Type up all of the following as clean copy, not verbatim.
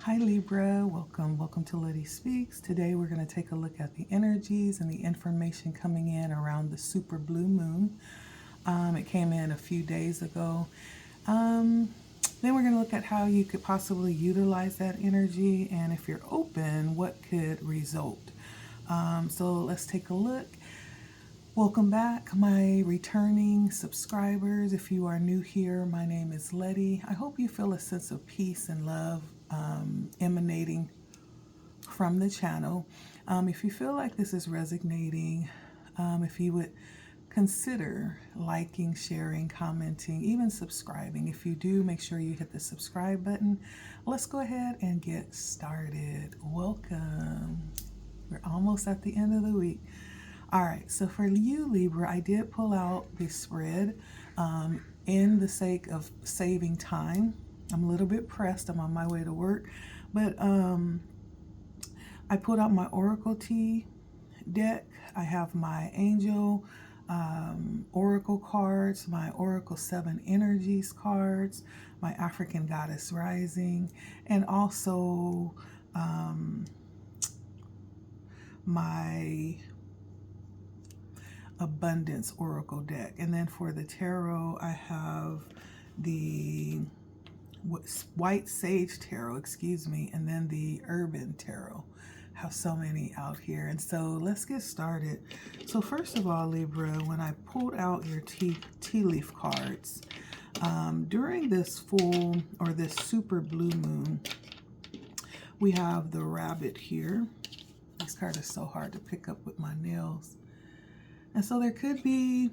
Hi Libra, welcome to LettiSpeaks. Today we're going to take a look at the energies and the information coming in around the super blue moon. It came in a few days ago. Then we're going to look at how you could possibly utilize that energy, and if you're open, what could result. So let's take a look. Welcome back, my returning subscribers. If you are new here, my name is Letty. I hope you feel a sense of peace and love emanating from the channel. If you feel like this is resonating, if you would consider liking, sharing, commenting, even subscribing. If you do, make sure you hit the subscribe button. Let's go ahead and get started. Welcome. We're almost at the end of the week. All right, so for you, Libra, I did pull out the spread in the sake of saving time. I'm a little bit pressed. I'm on my way to work, but I pulled out my Oracle Tea deck. I have my Angel Oracle cards, my Oracle 7 Energies cards, my African Goddess Rising, and also my Abundance Oracle deck. And then for the tarot, I have the White Sage Tarot, and then the Urban Tarot. I have so many out here. And so let's get started. So first of all, Libra, when I pulled out your tea leaf cards, during this full or this super blue moon, we have the rabbit here. This card is so hard to pick up with my nails. And so there could be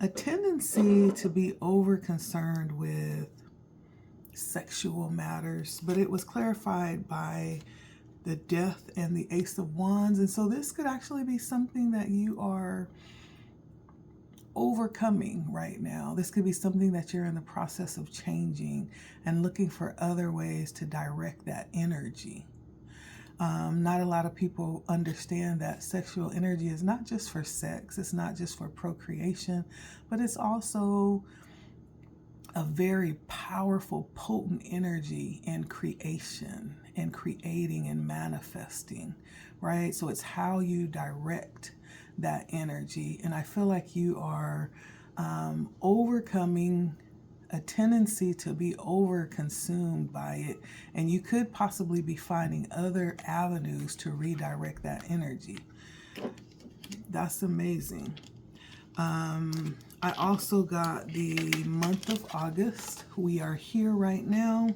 a tendency to be over concerned with sexual matters, but it was clarified by the Death and the Ace of Wands. And so this could actually be something that you are overcoming right now. This could be something that you're in the process of changing and looking for other ways to direct that energy. Not a lot of people understand that sexual energy is not just for sex, it's not just for procreation, but it's also a very powerful, potent energy in creation and creating and manifesting, right? So it's how you direct that energy. And I feel like you are overcoming a tendency to be over-consumed by it, and you could possibly be finding other avenues to redirect that energy. That's amazing. I also got the month of August. We are here right now.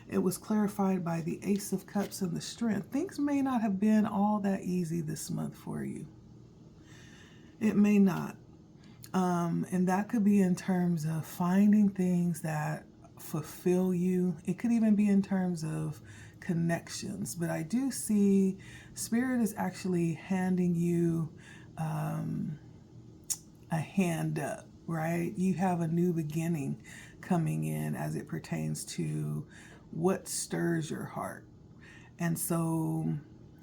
It was clarified by the Ace of Cups and the Strength. Things may not have been all that easy this month for you. It may not. And that could be in terms of finding things that fulfill you. It could even be in terms of connections. But I do see Spirit is actually handing you a hand up, right? You have a new beginning coming in as it pertains to what stirs your heart. And so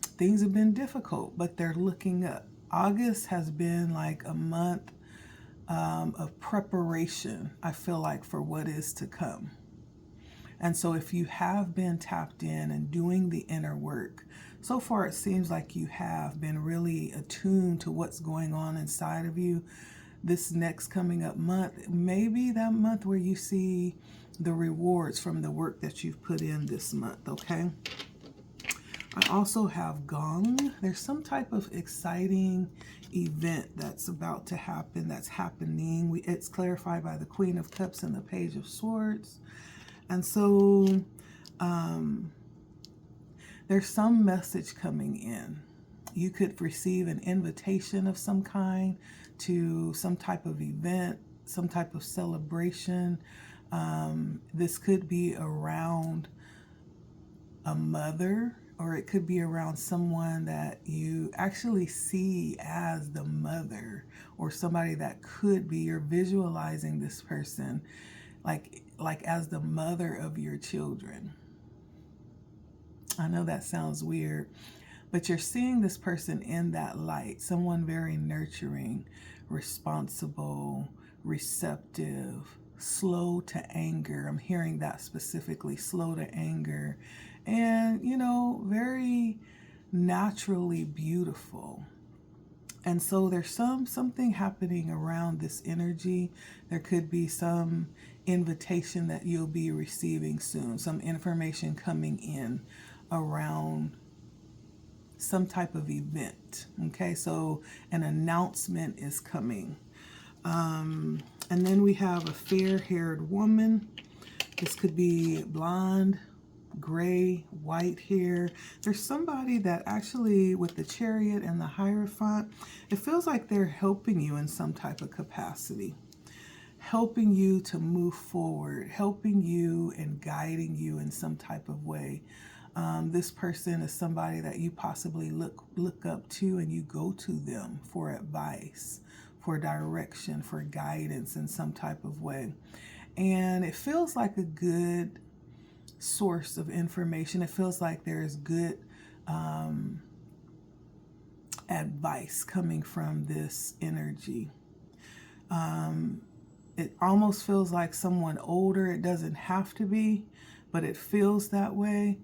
things have been difficult, but they're looking up. August has been like a month of preparation, I feel like, for what is to come. And so if you have been tapped in and doing the inner work, so far it seems like you have been really attuned to what's going on inside of you. This next coming up month may be that month where you see the rewards from the work that you've put in this month, okay? I also have Gong. There's some type of exciting event that's about to happen, that's happening. It's clarified by the Queen of Cups and the Page of Swords. And so there's some message coming in. You could receive an invitation of some kind to some type of event, some type of celebration. This could be around a mother, or it could be around someone that you actually see as the mother, or somebody that could be, you're visualizing this person like as the mother of your children. I know that sounds weird, but you're seeing this person in that light, someone very nurturing, responsible, receptive, slow to anger. I'm hearing that specifically, slow to anger. And, you know, very naturally beautiful. And so there's something happening around this energy. There could be some invitation that you'll be receiving soon, some information coming in around some type of event. Okay, so an announcement is coming. And then we have a fair-haired woman. This could be blonde, gray, white hair. There's somebody that actually, with the Chariot and the Hierophant, it feels like they're helping you in some type of capacity, helping you to move forward, helping you and guiding you in some type of way. This person is somebody that you possibly look up to, and you go to them for advice, for direction, for guidance in some type of way. And it feels like a good source of information. It feels like there's good advice coming from this energy. It almost feels like someone older. It doesn't have to be, but it feels that way.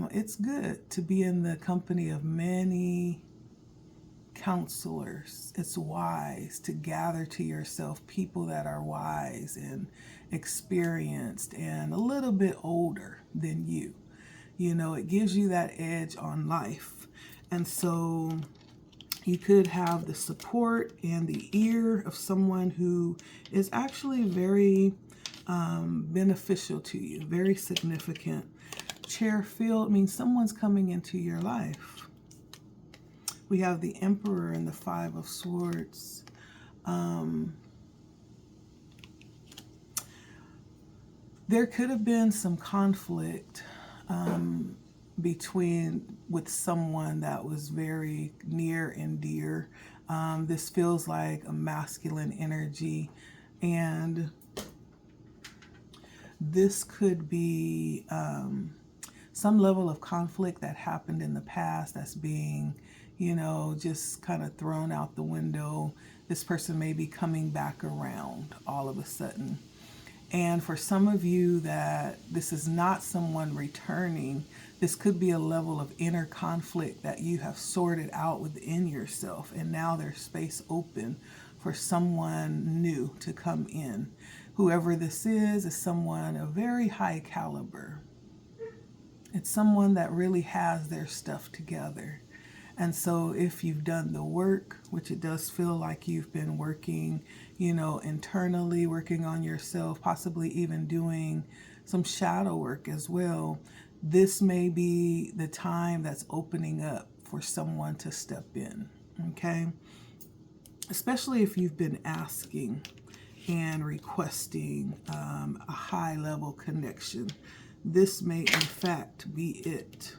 It's good to be in the company of many counselors. It's wise to gather to yourself people that are wise and experienced and a little bit older than you. You know, it gives you that edge on life. And so you could have the support and the ear of someone who is actually very beneficial to you, very significant. Chair field means someone's coming into your life. We have the Emperor and the Five of Swords. There could have been some conflict with someone that was very near and dear. This feels like a masculine energy, and this could be some level of conflict that happened in the past that's being, you know, just kind of thrown out the window. This person may be coming back around all of a sudden. And for some of you that this is not someone returning, this could be a level of inner conflict that you have sorted out within yourself. And now there's space open for someone new to come in. Whoever this is someone of very high caliber. It's someone that really has their stuff together. And so if you've done the work, which it does feel like you've been working, you know, internally, working on yourself, possibly even doing some shadow work as well, this may be the time that's opening up for someone to step in, okay? Especially if you've been asking and requesting a high-level connection. This may, in fact, be it.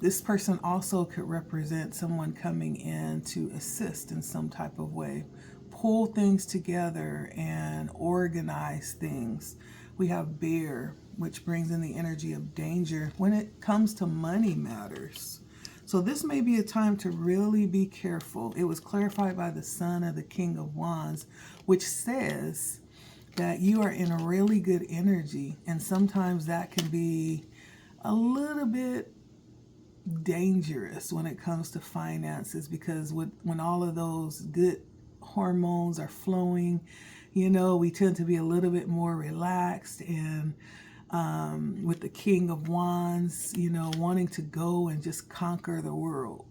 This person also could represent someone coming in to assist in some type of way, pull things together and organize things. We have Bear, which brings in the energy of danger when it comes to money matters. So this may be a time to really be careful. It was clarified by the Sun of the King of Wands, which says that you are in a really good energy, and sometimes that can be a little bit dangerous when it comes to finances, because when all of those good hormones are flowing, you know, we tend to be a little bit more relaxed, and with the King of Wands, you know, wanting to go and just conquer the world.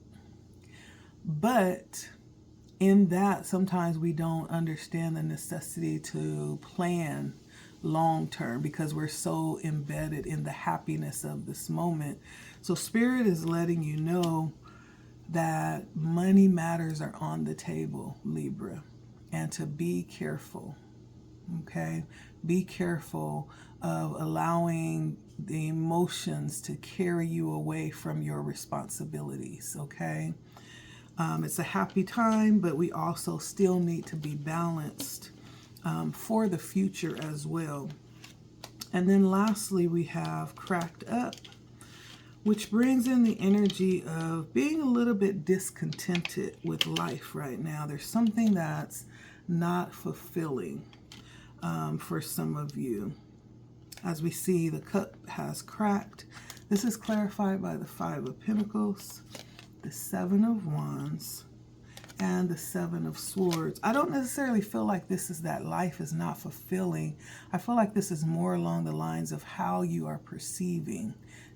But in that, sometimes we don't understand the necessity to plan long term because we're so embedded in the happiness of this moment. So Spirit is letting you know that money matters are on the table, Libra, and to be careful, okay? Be careful of allowing the emotions to carry you away from your responsibilities, okay? It's a happy time, but we also still need to be balanced for the future as well. And then lastly, we have Cracked Up, which brings in the energy of being a little bit discontented with life right now. There's something that's not fulfilling for some of you. As we see, the cup has cracked. This is clarified by the Five of Pentacles, the Seven of Wands, and the Seven of Swords. I don't necessarily feel like this is that life is not fulfilling. I feel like this is more along the lines of how you are perceiving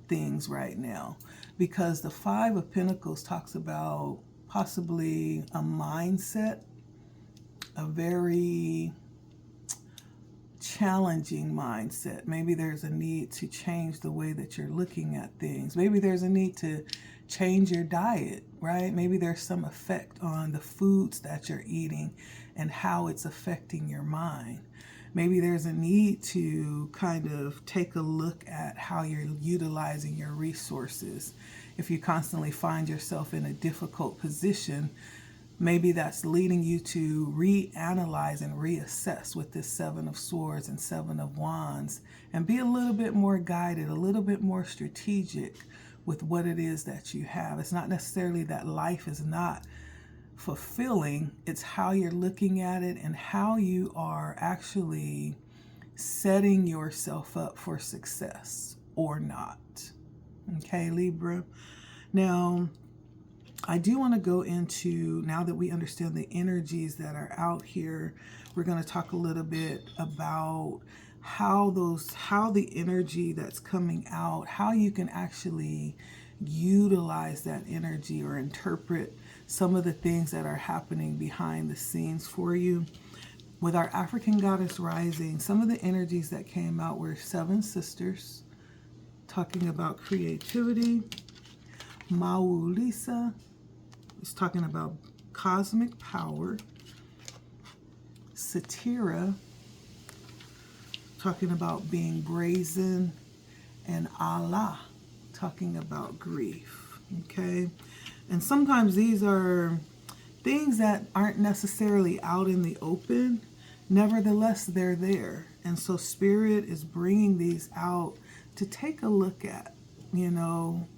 things right now, because the Five of Pentacles talks about possibly a mindset, a very challenging mindset. Maybe there's a need to change the way that you're looking at things. Maybe there's a need to change your diet, right? Maybe there's some effect on the foods that you're eating and how it's affecting your mind. Maybe there's a need to kind of take a look at how you're utilizing your resources. If you constantly find yourself in a difficult position, maybe that's leading you to reanalyze and reassess with this Seven of Swords and Seven of Wands, and be a little bit more guided, a little bit more strategic with what it is that you have. It's not necessarily that life is not fulfilling, it's how you're looking at it and how you are actually setting yourself up for success or not. Okay, Libra. Now, I do want to go into, now that we understand the energies that are out here, we're going to talk a little bit about how the energy that's coming out, how you can actually utilize that energy or interpret some of the things that are happening behind the scenes for you. With our African Goddess Rising, some of the energies that came out were Seven Sisters, talking about creativity. Maulisa is talking about cosmic power. Satira, talking about being brazen. And Allah, talking about grief. Okay? And sometimes these are things that aren't necessarily out in the open. Nevertheless, they're there. And so Spirit is bringing these out to take a look at, you know,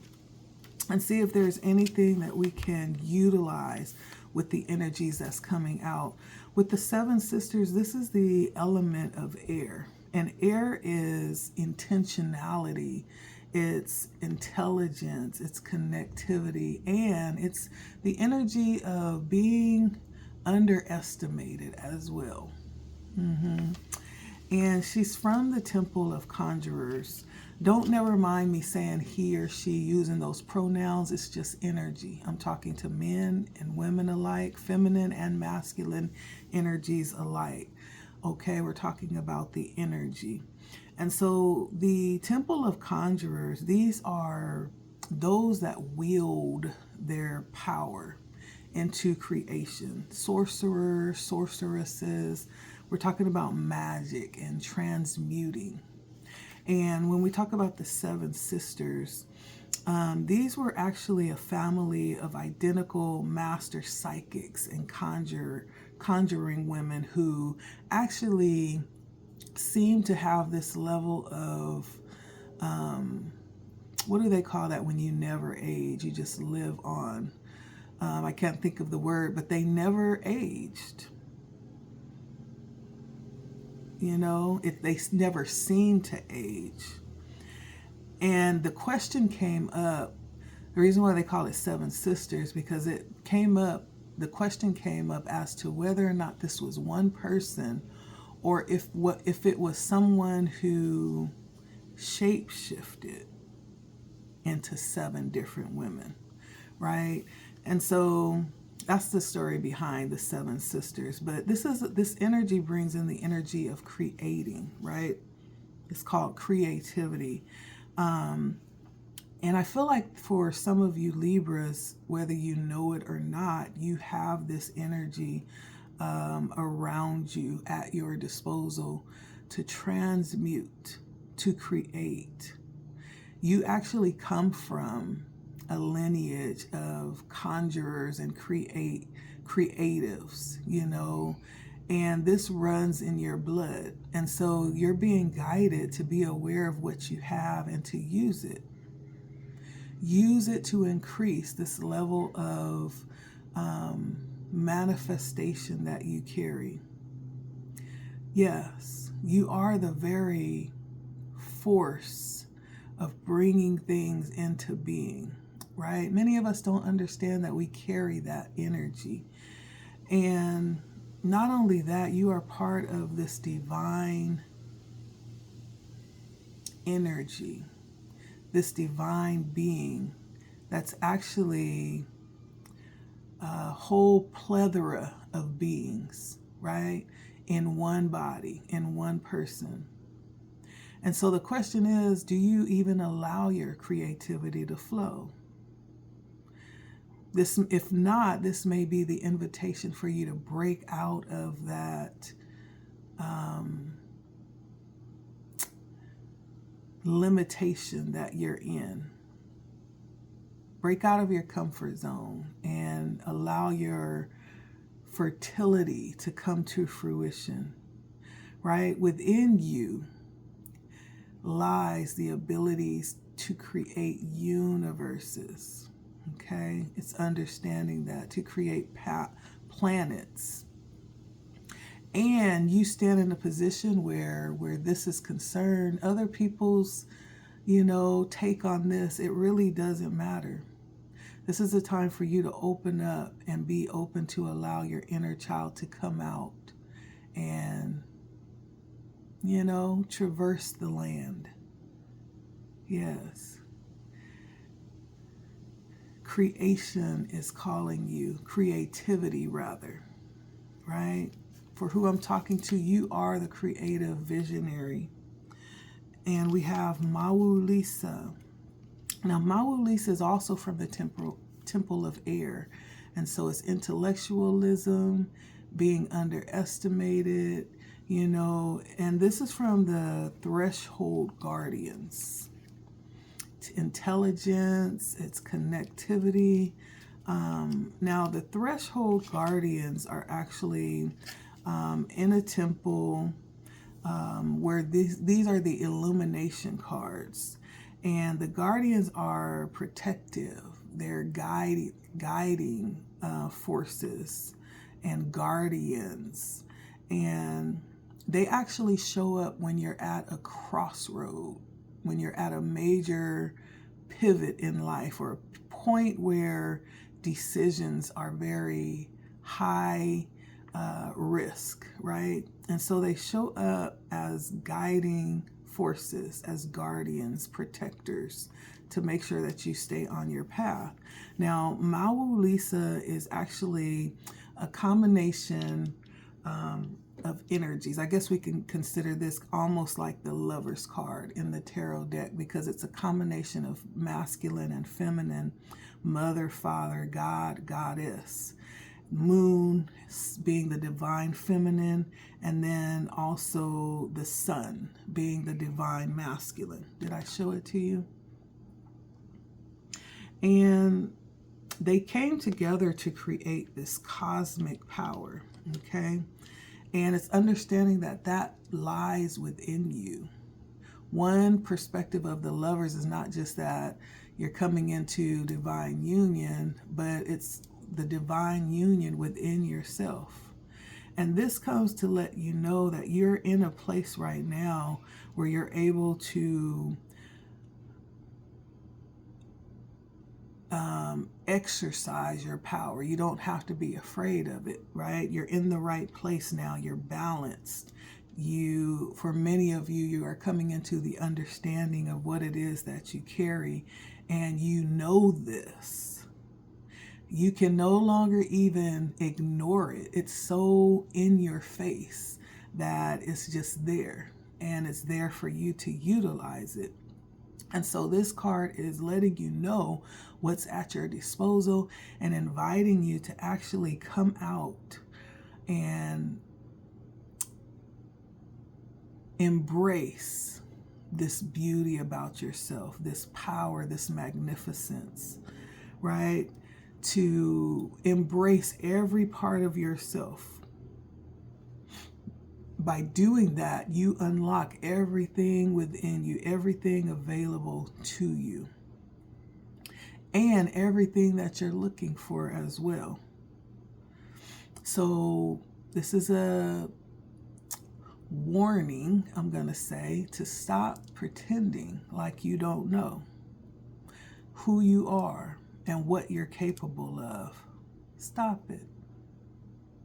and see if there's anything that we can utilize with the energies that's coming out. With the Seven Sisters, this is the element of air. And air is intentionality, it's intelligence, it's connectivity, and it's the energy of being underestimated as well. And she's from the Temple of Conjurers. Don't never mind me saying he or she, using those pronouns. It's just energy. I'm talking to men and women alike, feminine and masculine energies alike. Okay, we're talking about the energy. And so the Temple of Conjurers, these are those that wield their power into creation. Sorcerers, sorceresses. We're talking about magic and transmuting. And when we talk about the Seven Sisters, these were actually a family of identical master psychics and conjuring women who actually seem to have this level of, what do they call that when you never age? You just live on. I can't think of the word, but they never aged. You know, they never seem to age. And the question came up, the reason why they call it Seven Sisters, because it came up, the question came up as to whether or not this was one person, or if it was someone who shape-shifted into seven different women, right? And so that's the story behind the Seven Sisters. But this energy brings in the energy of creating, right? It's called creativity. And I feel like for some of you Libras, whether you know it or not, you have this energy around you at your disposal to transmute, to create. You actually come from a lineage of conjurers and creatives, you know, and this runs in your blood. And so you're being guided to be aware of what you have and to use it. Use it to increase this level of manifestation that you carry. Yes, you are the very force of bringing things into being, right? Many of us don't understand that we carry that energy. And not only that, you are part of this divine energy, this divine being that's actually a whole plethora of beings, right? In one body, in one person. And so the question is, do you even allow your creativity to flow? This, if not, this may be the invitation for you to break out of that limitation that you're in. Break out of your comfort zone and allow your fertility to come to fruition, right? Within you lies the abilities to create universes, okay? It's understanding that, to create planets. And you stand in a position where this is concerned, other people's, take on this, it really doesn't matter. This is a time for you to open up and be open to allow your inner child to come out and, traverse the land. Yes. Creation is calling you, creativity rather, right? For who I'm talking to, you are the creative visionary. And we have Mawu Lisa. Now, Mawu Lisa is also from the temple of air. And so it's intellectualism, being underestimated, and this is from the threshold guardians. It's intelligence, it's connectivity. Now, the threshold guardians are actually in a temple where these are the illumination cards. And the guardians are protective. They're guiding forces and guardians. And they actually show up when you're at a crossroad, when you're at a major pivot in life, or a point where decisions are very high risk, right? And so they show up as guiding forces, as guardians, protectors, to make sure that you stay on your path. Now, Mawu Lisa is actually a combination of energies. I guess we can consider this almost like the Lover's card in the tarot deck, because it's a combination of masculine and feminine, mother, father, God, goddess. Moon being the divine feminine, and then also the sun being the divine masculine. Did I show it to you? And they came together to create this cosmic power, okay? And it's understanding that lies within you. One perspective of the Lovers is not just that you're coming into divine union, but it's the divine union within yourself. And this comes to let you know that you're in a place right now where you're able to exercise your power. You don't have to be afraid of it, right? You're in the right place now. You're balanced. For many of you, you are coming into the understanding of what it is that you carry, and you know this. You can no longer even ignore it. It's so in your face that it's just there, and it's there for you to utilize it. And so this card is letting you know what's at your disposal and inviting you to actually come out and embrace this beauty about yourself, this power, this magnificence, right? To embrace every part of yourself. By doing that, you unlock everything within you, everything available to you. and everything that you're looking for as well. So this is a warning, I'm going to say, to stop pretending like you don't know who you are and what you're capable of. Stop it.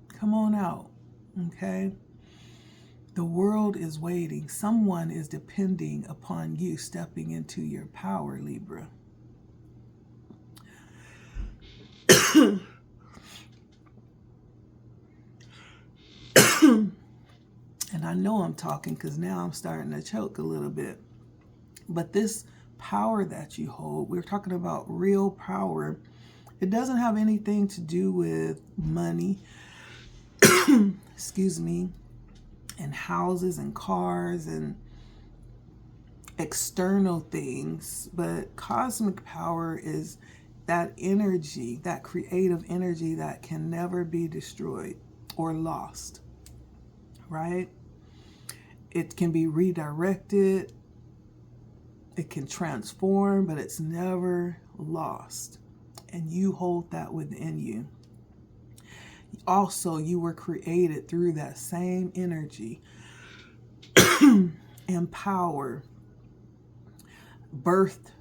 Come on out, okay? The world is waiting. Someone is depending upon you stepping into your power, Libra. And I know I'm talking because now I'm starting to choke a little bit. But this power that you hold, we're talking about real power. It doesn't have anything to do with money, excuse me, and houses and cars and external things. But cosmic power is that energy, that creative energy that can never be destroyed or lost, right? It can be redirected, it can transform, but it's never lost. And you hold that within you. Also, you were created through that same energy and power, birthed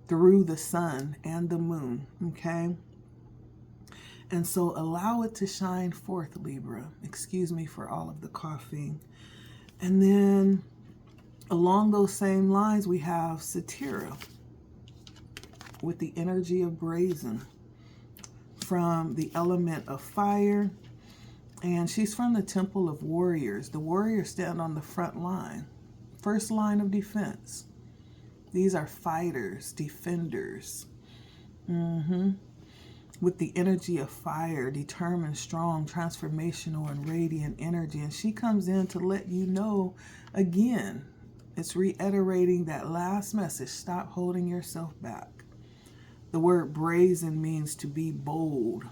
through the sun and the moon, okay? And so allow it to shine forth, Libra. Excuse me for all of the coughing. And then along those same lines, we have Satira with the energy of brazen from the element of fire. And she's from the temple of warriors. The warriors stand on the front line, first line of defense. These are fighters, defenders. With the energy of fire, determined, strong, transformational, and radiant energy. And she comes in to let you know again, it's reiterating that last message. Stop holding yourself back. The word brazen means to be bold,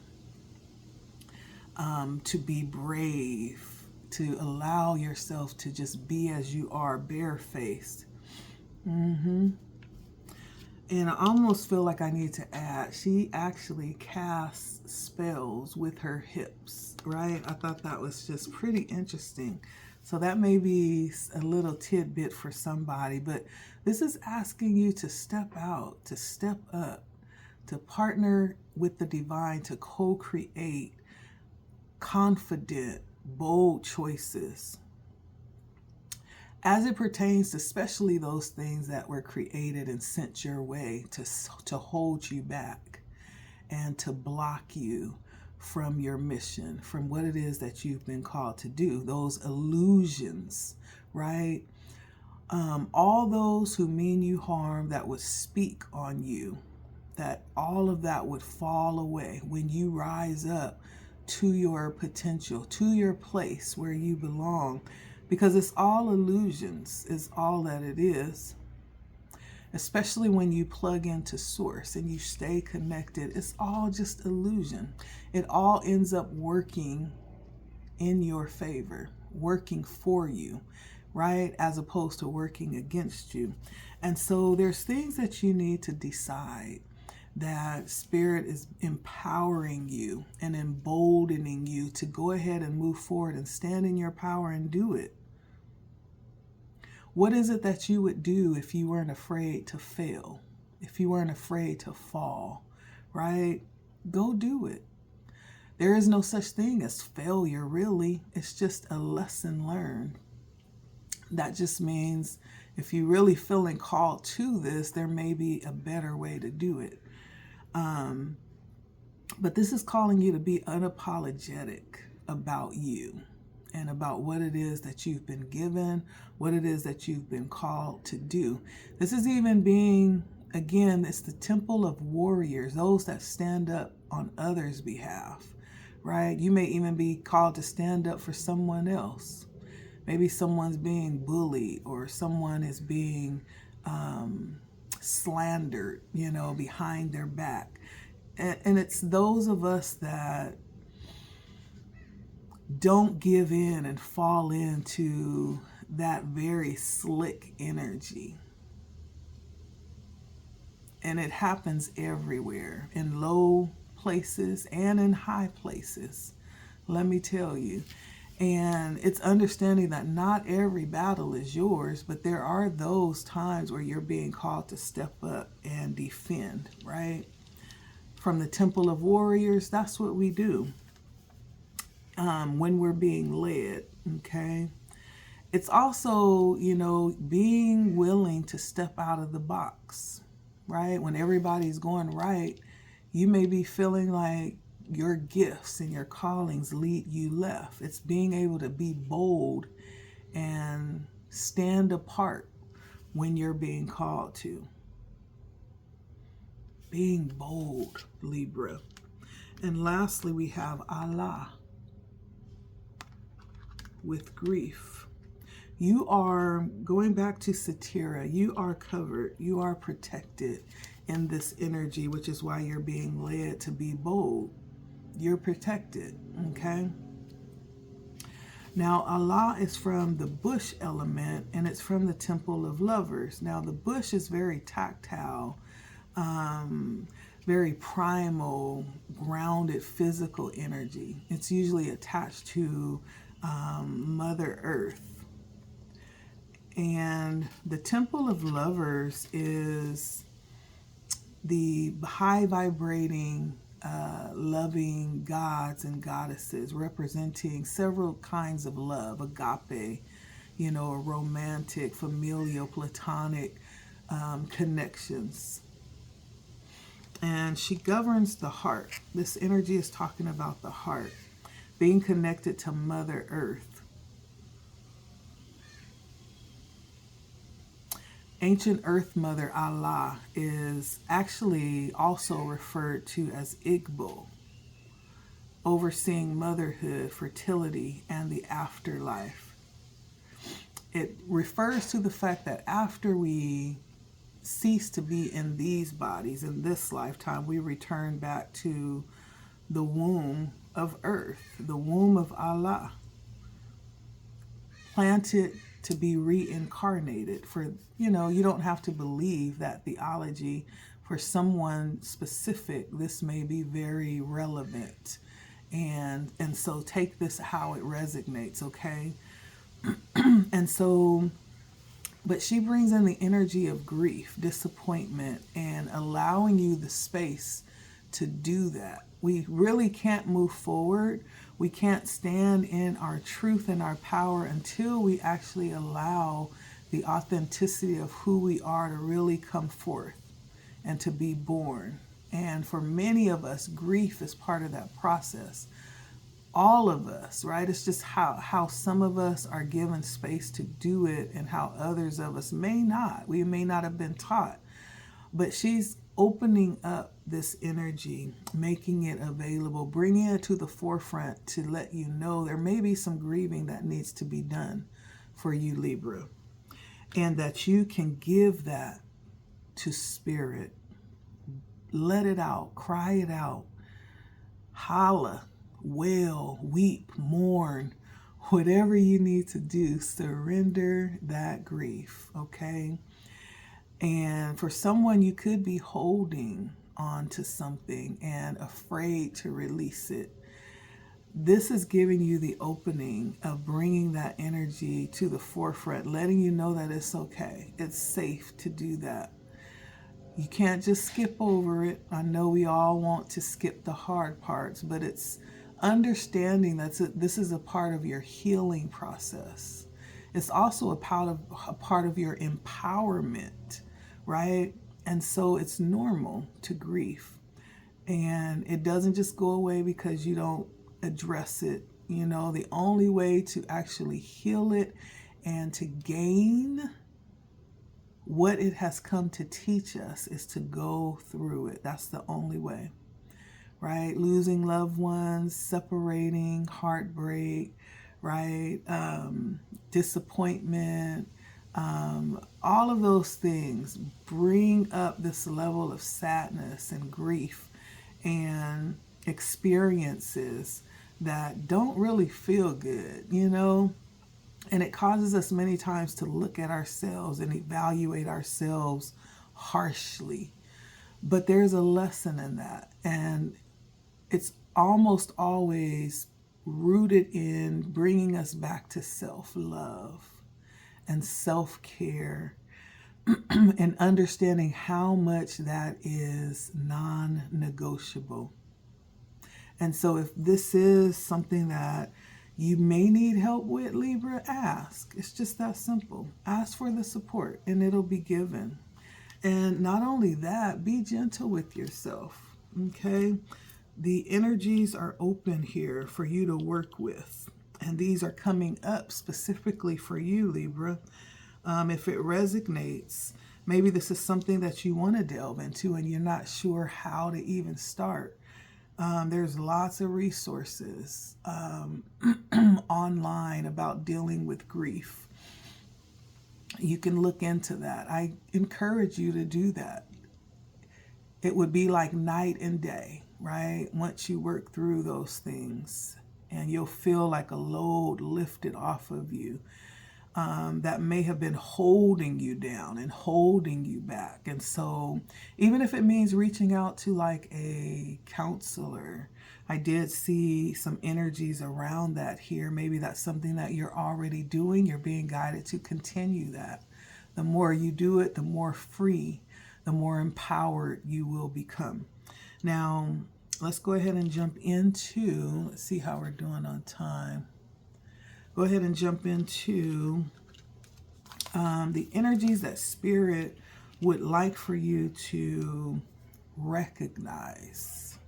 to be brave, to allow yourself to just be as you are, barefaced. And I almost feel like I need to add, she actually casts spells with her hips, right? I thought that was just pretty interesting. So that may be a little tidbit for somebody, but this is asking you to step out, to step up, to partner with the divine, to co-create confident, bold choices as it pertains to especially those things that were created and sent your way to hold you back and to block you from your mission, from what it is that you've been called to do. Those illusions, right? All those who mean you harm, that would speak on you, that all of that would fall away when you rise up to your potential, to your place where you belong. Because it's all illusions, is all that it is. Especially when you plug into source and you stay connected, it's all just illusion. It all ends up working in your favor, working for you, right? As opposed to working against you. And so there's things that you need to decide, that Spirit is empowering you and emboldening you to go ahead and move forward and stand in your power and do it. What is it that you would do if you weren't afraid to fail, if you weren't afraid to fall, right? Go do it. There is no such thing as failure, really. It's just a lesson learned. That just means if you're really feeling called to this, there may be a better way to do it. But this is calling you to be unapologetic about you and about what it is that you've been given, what it is that you've been called to do. This is even being, again, it's the temple of warriors, those that stand up on others' behalf, right? You may even be called to stand up for someone else. Maybe someone's being bullied or someone is being slandered, behind their back. And it's those of us that don't give in and fall into that very slick energy. And it happens everywhere, in low places and in high places. Let me tell you. And it's understanding that not every battle is yours, but there are those times where you're being called to step up and defend, right? From the Temple of Warriors, that's what we do when we're being led, okay? It's also, being willing to step out of the box, right? When everybody's going right, you may be feeling like your gifts and your callings lead you left. It's being able to be bold and stand apart when you're being called to. Being bold, Libra. And lastly, we have Allah with grief. You are, going back to Satira, you are covered, you are protected in this energy, which is why you're being led to be bold. You're protected, okay? Now, Allah is from the bush element, and it's from the Temple of Lovers. Now, the bush is very tactile, very primal, grounded physical energy. It's usually attached to Mother Earth. And the Temple of Lovers is the high vibrating, loving gods and goddesses representing several kinds of love, agape, a romantic, familial, platonic connections. And she governs the heart. This energy is talking about the heart, being connected to Mother Earth. Ancient Earth Mother Allah is actually also referred to as Igbo, overseeing motherhood, fertility, and the afterlife. It refers to the fact that after we cease to be in these bodies, in this lifetime, we return back to the womb of Earth, the womb of Allah, planted to be reincarnated. For, you don't have to believe that theology. For someone specific, this may be very relevant. And so take this how it resonates, okay? And so, but she brings in the energy of grief, disappointment, and allowing you the space to do that. We really can't move forward. We can't stand in our truth and our power until we actually allow the authenticity of who we are to really come forth and to be born. And for many of us, grief is part of that process. All of us, right? It's just how some of us are given space to do it and how others of us may not. We may not have been taught. But she's opening up this energy, making it available, bringing it to the forefront to let you know there may be some grieving that needs to be done for you, Libra. And that you can give that to Spirit. Let it out, cry it out, holla, wail, weep, mourn, whatever you need to do, surrender that grief, okay? And for someone, you could be holding on to something and afraid to release it. This is giving you the opening of bringing that energy to the forefront, letting you know that it's okay. It's safe to do that. You can't just skip over it. I know we all want to skip the hard parts, but it's understanding that this is a part of your healing process. It's also a part of your empowerment, right? And so it's normal to grieve. And it doesn't just go away because you don't address it. The only way to actually heal it and to gain what it has come to teach us is to go through it. That's the only way, right? Losing loved ones, separating, heartbreak, right? Disappointment, all of those things bring up this level of sadness and grief and experiences that don't really feel good, And it causes us many times to look at ourselves and evaluate ourselves harshly, But there's a lesson in that. And it's almost always rooted in bringing us back to self-love and self-care and understanding how much that is non-negotiable. And so if this is something that you may need help with, Libra, ask. It's just that simple. Ask for the support and it'll be given. And not only that, be gentle with yourself, okay? The energies are open here for you to work with. And these are coming up specifically for you, Libra. If it resonates, maybe this is something that you want to delve into and you're not sure how to even start. There's lots of resources online about dealing with grief. You can look into that. I encourage you to do that. It would be like night and day, right? Once you work through those things, and you'll feel like a load lifted off of you that may have been holding you down and holding you back. And so even if it means reaching out to like a counselor, I did see some energies around that here. Maybe that's something that you're already doing. You're being guided to continue that. The more you do it, the more free, the more empowered you will become. Now, let's go ahead and jump into, let's see how we're doing on time. Go ahead and jump into the energies that Spirit would like for you to recognize,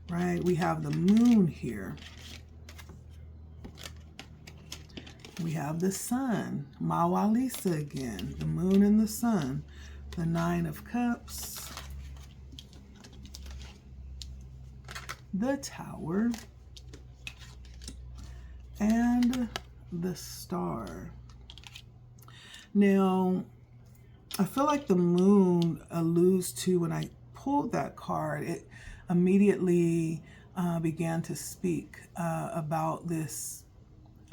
right? We have the moon here. We have the sun, Mawalisa again, the moon and the sun, the Nine of Cups, the Tower, and the Star. Now, I feel like the moon alludes to, when I pulled that card, it immediately began to speak about this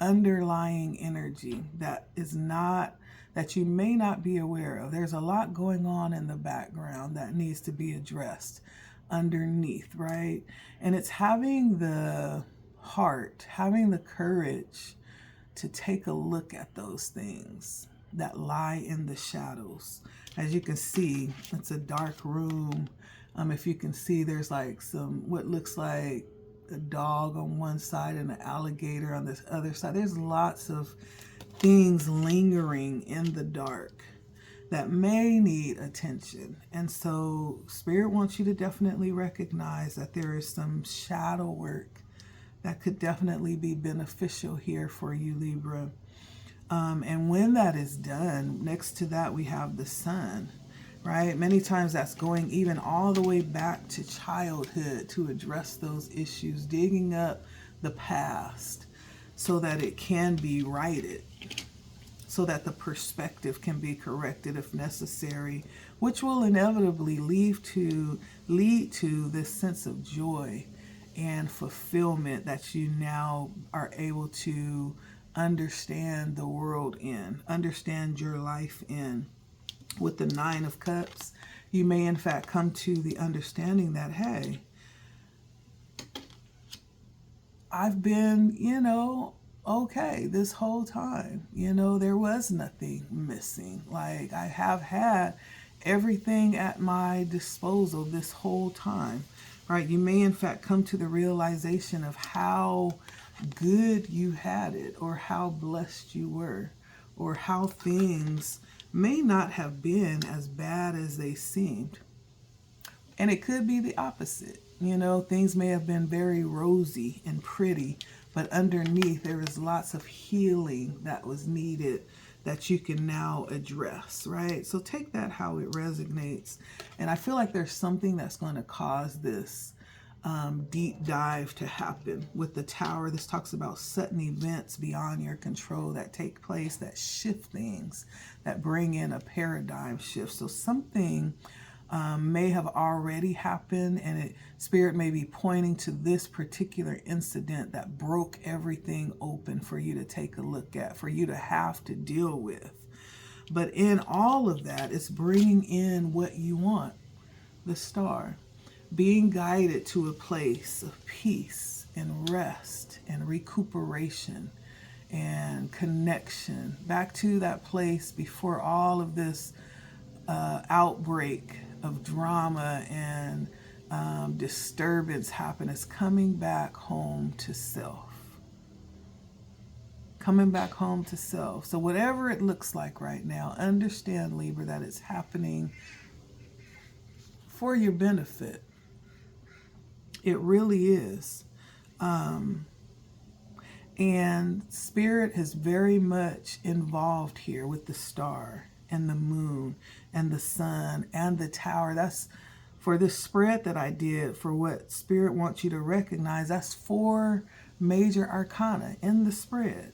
underlying energy that is not, that you may not be aware of. There's a lot going on in the background that needs to be addressed underneath, right? And it's having the heart, having the courage to take a look at those things that lie in the shadows. As you can see, it's a dark room. If you can see, there's like some, what looks like a dog on one side and an alligator on this other side. There's lots of things lingering in the dark that may need attention. And so Spirit wants you to definitely recognize that there is some shadow work that could definitely be beneficial here for you, Libra. And when that is done, next to that we have the sun, right? Many times that's going even all the way back to childhood to address those issues, digging up the past so that it can be righted, so that the perspective can be corrected if necessary, which will inevitably lead to this sense of joy and fulfillment that you now are able to understand the world in, understand your life in. With the Nine of Cups, you may in fact come to the understanding that, hey, I've been, okay this whole time. There was nothing missing. Like, I have had everything at my disposal this whole time, right? You may in fact come to the realization of how good you had it, or how blessed you were, or how things may not have been as bad as they seemed. And it could be the opposite. Things may have been very rosy and pretty, but underneath there is lots of healing that was needed that you can now address, right? So take that how it resonates. And I feel like there's something that's going to cause this deep dive to happen. With the Tower, this talks about sudden events beyond your control that take place, that shift things, that bring in a paradigm shift. So something may have already happened, and Spirit may be pointing to this particular incident that broke everything open for you to take a look at, for you to have to deal with. But in all of that, it's bringing in what you want. the star, being guided to a place of peace and rest and recuperation and connection, back to that place before all of this outbreak of drama and disturbance happened. Is coming back home to self. Coming back home to self. So whatever it looks like right now, understand, Libra, that it's happening for your benefit. It really is. And Spirit is very much involved here with the star and the moon and the sun and the tower. That's for this spread that I did, for what Spirit wants you to recognize. That's 4 major arcana in the spread.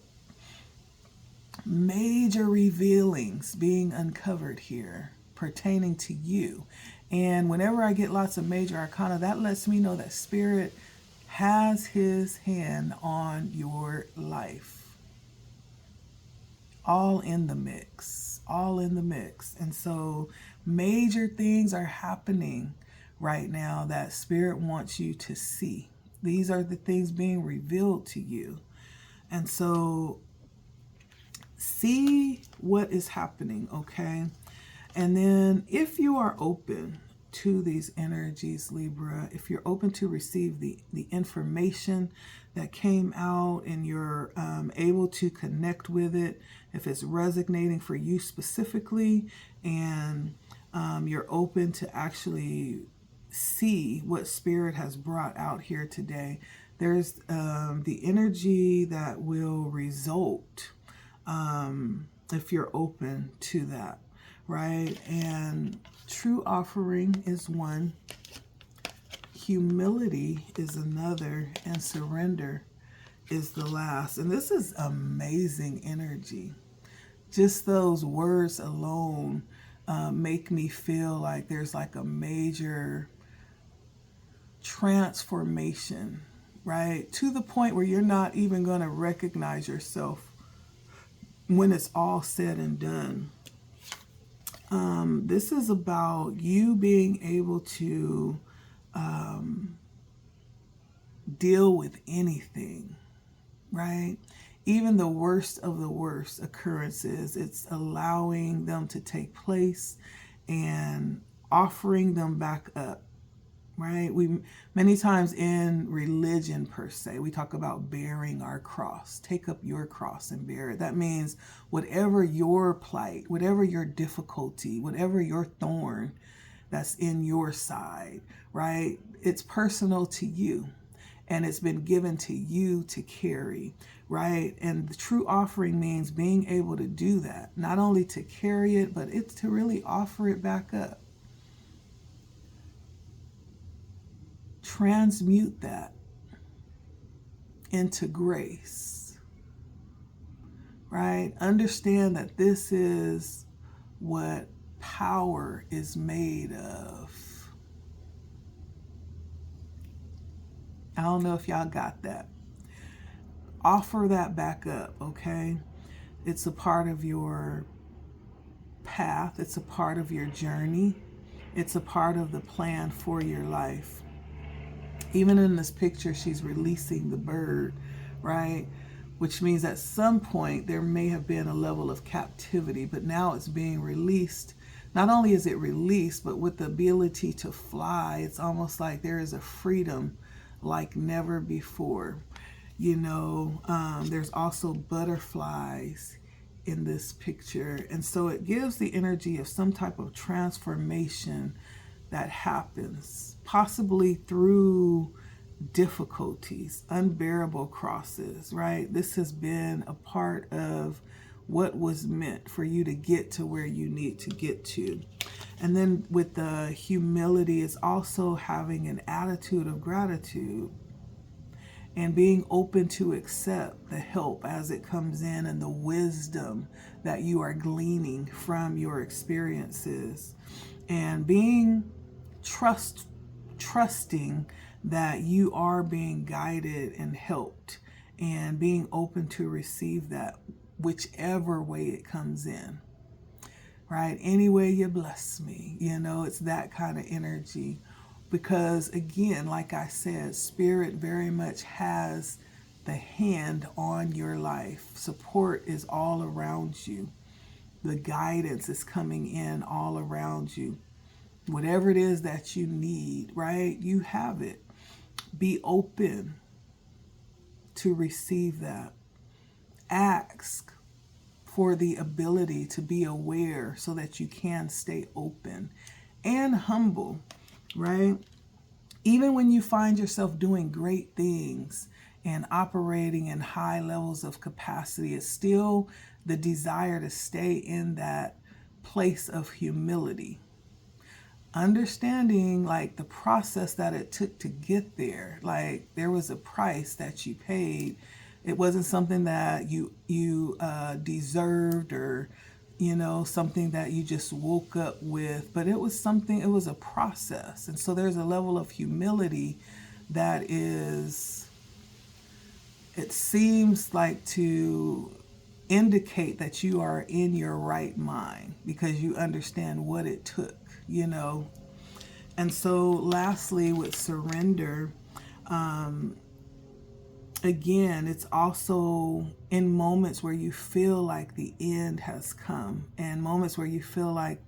Major revealings being uncovered here pertaining to you. And whenever I get lots of major arcana, that lets me know that Spirit has his hand on your life. All in the mix. All in the mix. And so major things are happening right now that Spirit wants you to see. These are the things being revealed to you. And so see what is happening, okay? And then if you are open to these energies, Libra, if you're open to receive the information that came out and you're able to connect with it, if it's resonating for you specifically, and you're open to actually see what Spirit has brought out here today, there's the energy that will result if you're open to that, right? And true offering is one, humility is another, and surrender is the last. And this is amazing energy. Just those words alone make me feel like there's like a major transformation, right? To the point where you're not even going to recognize yourself when it's all said and done. This is about you being able to deal with anything, right? Even the worst of the worst occurrences, it's allowing them to take place and offering them back up, right? We many times in religion per se, we talk about bearing our cross. Take up your cross and bear it. That means whatever your plight, whatever your difficulty, whatever your thorn that's in your side, right? It's personal to you and it's been given to you to carry, right? And the true offering means being able to do that, not only to carry it, but it's to really offer it back up. Transmute that into grace, right? Understand that this is what power is made of. I don't know if y'all got that. Offer that back up, okay? It's a part of your path. It's a part of your journey. It's a part of the plan for your life. Even in this picture, she's releasing the bird, right? Which means at some point there may have been a level of captivity, but now it's being released. Not only is it released, but with the ability to fly, it's almost like there is a freedom like never before. You know, there's also butterflies in this picture. And so it gives the energy of some type of transformation that happens, possibly through difficulties, unbearable crosses, right? This has been a part of what was meant for you to get to where you need to get to. And then with the humility, it's also having an attitude of gratitude and being open to accept the help as it comes in and the wisdom that you are gleaning from your experiences, and being trusting that you are being guided and helped, and being open to receive that whichever way it comes in. right? Any way you bless me, it's that kind of energy. Because again, like I said, Spirit very much has the hand on your life. Support is all around you. The guidance is coming in all around you. Whatever it is that you need, right? You have it. Be open to receive that. Ask for the ability to be aware so that you can stay open and humble, right? Even when you find yourself doing great things and operating in high levels of capacity, it's still the desire to stay in that place of humility. Understanding like the process that it took to get there. Like there was a price that you paid. It wasn't something that you deserved, or something that you just woke up with, but it was a process. And so there's a level of humility that it seems like to indicate that you are in your right mind because you understand what it took, And so lastly, with surrender, again, it's also in moments where you feel like the end has come, and moments where you feel like,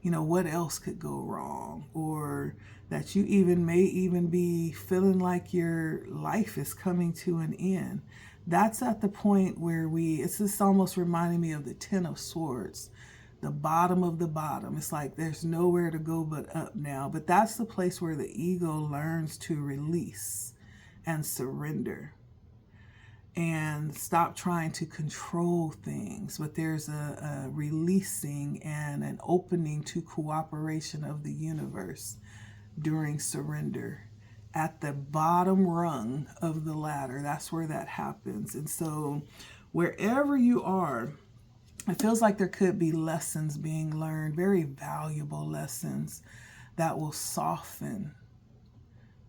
what else could go wrong, or that you may be feeling like your life is coming to an end. That's at the point where it's just almost reminding me of the Ten of Swords, the bottom of the bottom. It's like there's nowhere to go but up now. But that's the place where the ego learns to release and surrender and stop trying to control things. But there's a releasing and an opening to cooperation of the universe during surrender. At the bottom rung of the ladder, that's where that happens. And so wherever you are, it feels like there could be lessons being learned, very valuable lessons that will soften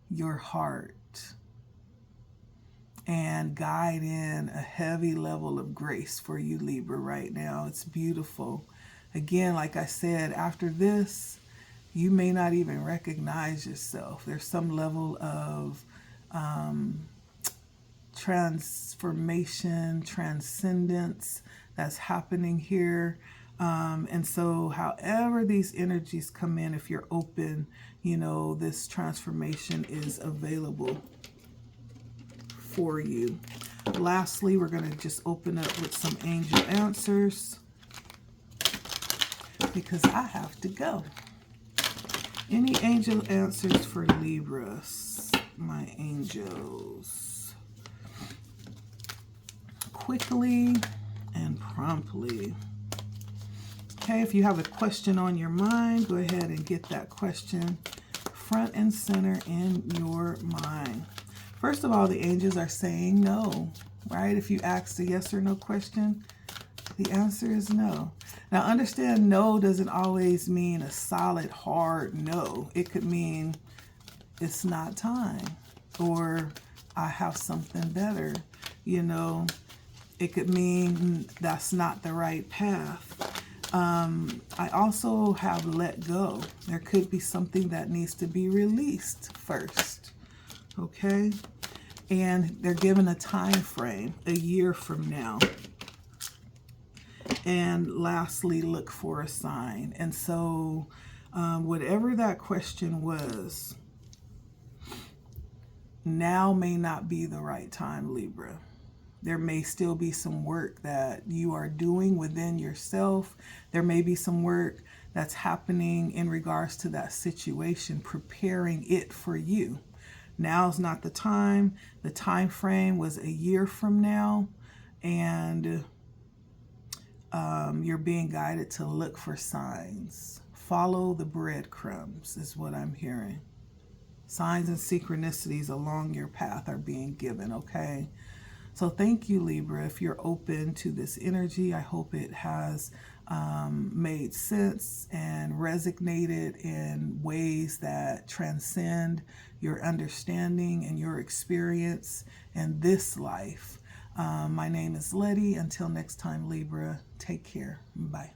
your heart and guide in a heavy level of grace for you, Libra, right now. It's beautiful. Again, like I said, after this, you may not even recognize yourself. There's some level of transformation, transcendence that's happening here. And so however these energies come in, if you're open, this transformation is available for you. Lastly, we're going to just open up with some angel answers because I have to go. Any angel answers for Libras, my angels? Quickly and promptly. Okay, if you have a question on your mind, go ahead and get that question front and center in your mind. First of all, the angels are saying no, right? If you ask a yes or no question, the answer is no. Now, understand no doesn't always mean a solid, hard no. It could mean it's not time, or I have something better. It could mean that's not the right path. I also have let go. There could be something that needs to be released first. Okay? And they're given a time frame, a year from now. And lastly, look for a sign. And so whatever that question was, now may not be the right time, Libra. There may still be some work that you are doing within yourself. There may be some work that's happening in regards to that situation, preparing it for you. Now's not the time. The time frame was a year from now, and you're being guided to look for signs. Follow the breadcrumbs is what I'm hearing. Signs and synchronicities along your path are being given, okay? So thank you, Libra. If you're open to this energy, I hope it has made sense and resonated in ways that transcend your understanding and your experience in this life. My name is Letty. Until next time, Libra, take care. Bye.